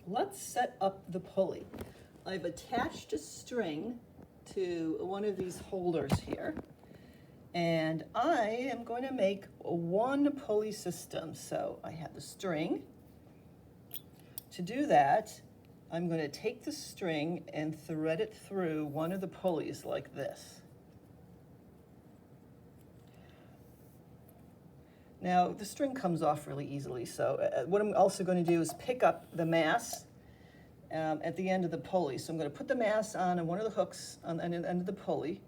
let's set up the pulley. I've attached a string to one of these holders here, and I am going to make one pulley system. So I have the string. To do that, I'm going to take the string and thread it through one of the pulleys like this. Now, the string comes off really easily, so what I'm also going to do is pick up the mass at the end of the pulley. So I'm going to put the mass on one of the hooks on the end of the pulley,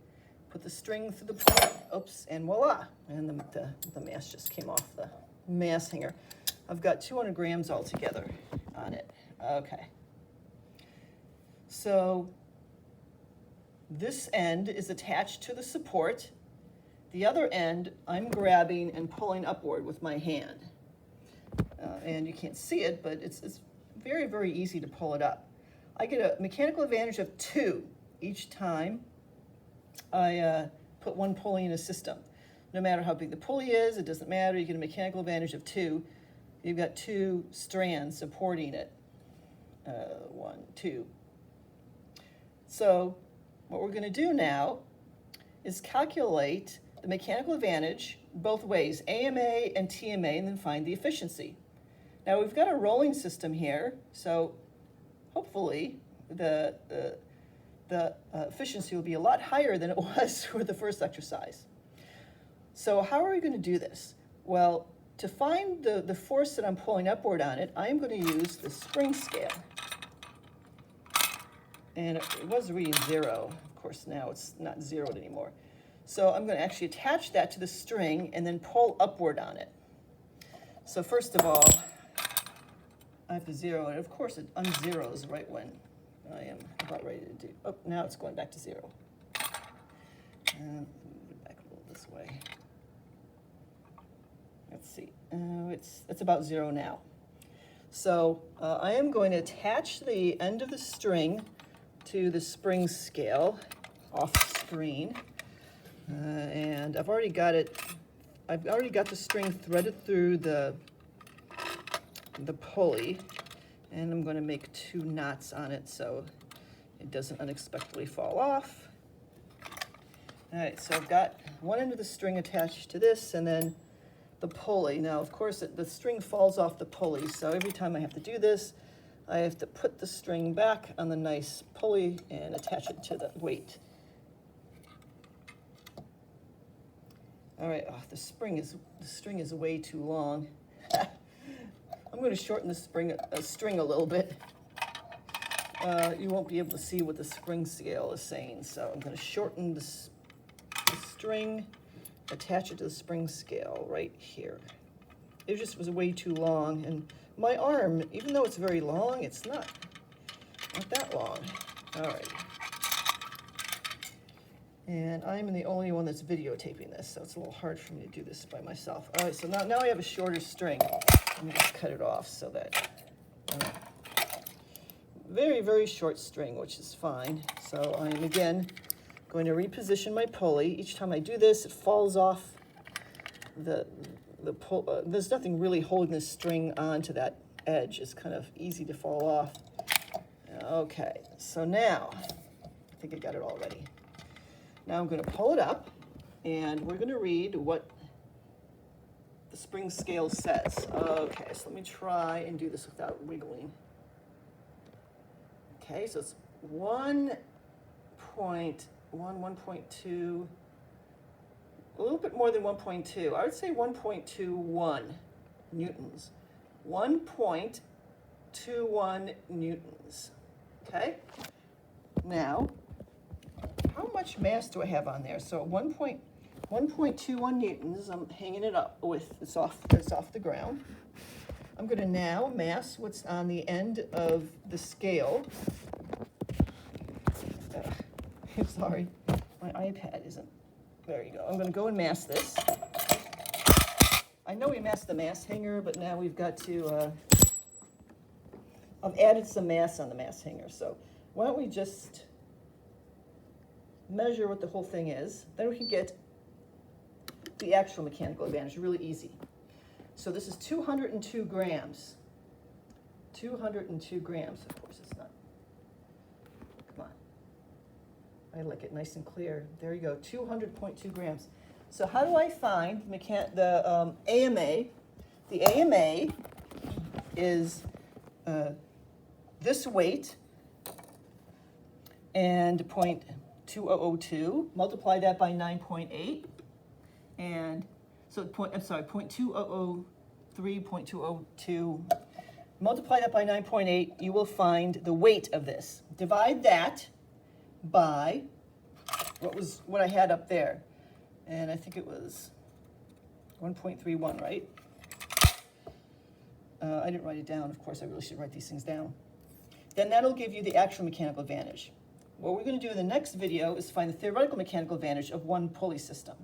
put the string through the pulley, oops, and voila, and the mass just came off the mass hanger. I've got 200 grams altogether on it. Okay. So this end is attached to the support. The other end, I'm grabbing and pulling upward with my hand. And you can't see it, but it's very, very easy to pull it up. I get a mechanical advantage of 2 each time I put one pulley in a system. No matter how big the pulley is, it doesn't matter. You get a mechanical advantage of 2. You've got 2 strands supporting it. 1, 2. So what we're going to do now is calculate the mechanical advantage both ways, AMA and TMA, and then find the efficiency. Now we've got a rolling system here, so hopefully the efficiency will be a lot higher than it was for the first exercise. So how are we going to do this? Well, to find the force that I'm pulling upward on it, I'm going to use the spring scale. And it was reading 0. Of course, now it's not zeroed anymore. So I'm going to actually attach that to the string and then pull upward on it. So first of all, I have to zero it. Of course, it unzeros right when I am about ready to do. Oh, now it's going back to 0. And move it back a little this way. Let's see. It's about 0 now. So I am going to attach the end of the string to the spring scale off screen. And I've already got the string threaded through the pulley, and I'm going to make 2 knots on it so it doesn't unexpectedly fall off. All right, so I've got one end of the string attached to this, and then the pulley. Now, of course, the string falls off the pulley, so every time I have to do this, I have to put the string back on the nice pulley and attach it to the weight. All right, the string is way too long. I'm going to shorten the string a little bit. You won't be able to see what the spring scale is saying, so I'm going to shorten the string, attach it to the spring scale right here. It just was way too long, and my arm, even though it's very long, it's not that long. All right. And I'm the only one that's videotaping this, so it's a little hard for me to do this by myself. All right, so now I have a shorter string. Let me just cut it off so that very, very short string, which is fine. So I'm again going to reposition my pulley. Each time I do this, it falls off there's nothing really holding the string onto that edge. It's kind of easy to fall off. Okay, so now I think I got it all ready. Now I'm going to pull it up, and we're going to read what the spring scale says. Okay, so let me try and do this without wiggling. Okay, so it's 1.1, 1.2, a little bit more than 1.2. I would say 1.21 newtons. 1.21 newtons. Okay? Now, how much mass do I have on there? So 1.21 newtons, I'm hanging it up with, it's off the ground. I'm going to now mass what's on the end of the scale. I'm sorry, my iPad isn't. There you go. I'm going to go and mass this. I know we massed the mass hanger, but now we've got to, I've added some mass on the mass hanger. So why don't we just measure what the whole thing is, then we can get the actual mechanical advantage really easy. So this is 202 grams. 202 grams, of course it's not. Come on. I like it nice and clear. There you go, 200.2 grams. So how do I find the AMA? The AMA is this weight and 0.2002, multiply that by 9.8, and so 0.2003, 0.202, multiply that by 9.8, you will find the weight of this. Divide that by what I had up there, and I think it was 1.31, right? I didn't write it down, of course. I really should write these things down. Then that'll give you the actual mechanical advantage. What we're going to do in the next video is find the theoretical mechanical advantage of one pulley system.